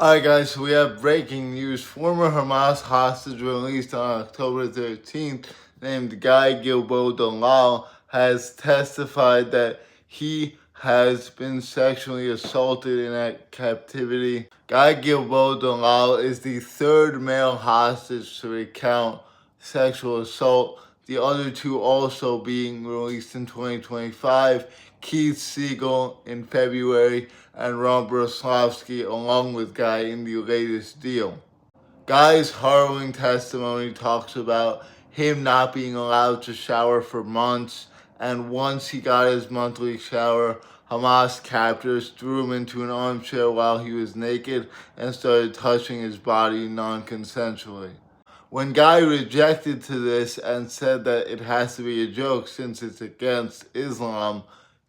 Alright guys, so we have breaking news. Former Hamas hostage released on October 13th named Gilboa-Dalal has testified that he has been sexually assaulted in captivity. Gilboa-Dalal is the third male hostage to recount sexual assault, the other two also being released in 2025, Keith Siegel in February and Ron Broslavsky along with Guy in the latest deal. Guy's harrowing testimony talks about him not being allowed to shower for months, and once he got his monthly shower, Hamas captors threw him into an armchair while he was naked and started touching his body non-consensually. When Guy rejected to this and said that it has to be a joke since it's against Islam,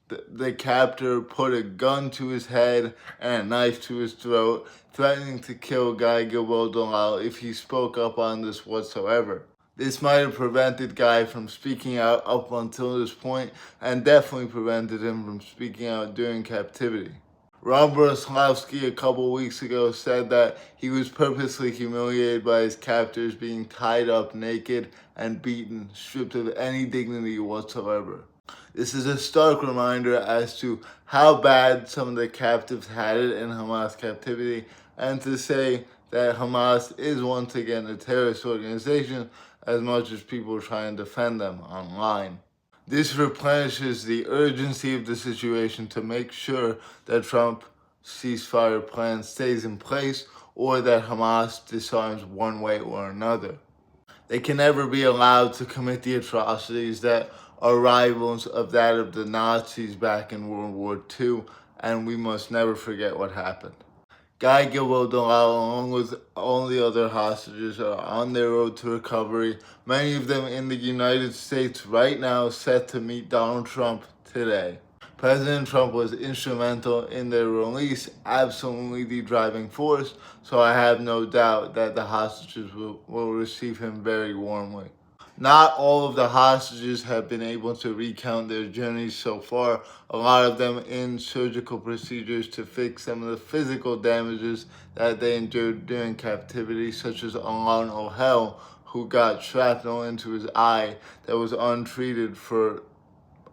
the captor put a gun to his head and a knife to his throat, threatening to kill Guy Gilboa-Dalal if he spoke up on this whatsoever. This might have prevented Guy from speaking out up until this point, and definitely prevented him from speaking out during captivity. Ron Broslavsky a couple weeks ago said that he was purposely humiliated by his captors, being tied up naked and beaten, stripped of any dignity whatsoever. This is a stark reminder as to how bad some of the captives had it in Hamas captivity, and to say that Hamas is once again a terrorist organization as much as people try and defend them online. This replenishes the urgency of the situation to make sure that Trump's ceasefire plan stays in place or that Hamas disarms one way or another. They can never be allowed to commit the atrocities that are rivals of that of the Nazis back in World War II, and we must never forget what happened. Guy Gilboa-Dalal, along with all the other hostages, are on their road to recovery, many of them in the United States right now, set to meet Donald Trump today. President Trump was instrumental in their release, absolutely the driving force, so I have no doubt that the hostages will receive him very warmly. Not all of the hostages have been able to recount their journeys so far, a lot of them in surgical procedures to fix some of the physical damages that they endured during captivity, such as Alon Ohel, who got shrapnel into his eye that was untreated for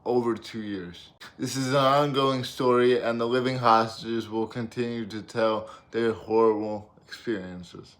over 2 years. This is an ongoing story, and the living hostages will continue to tell their horrible experiences.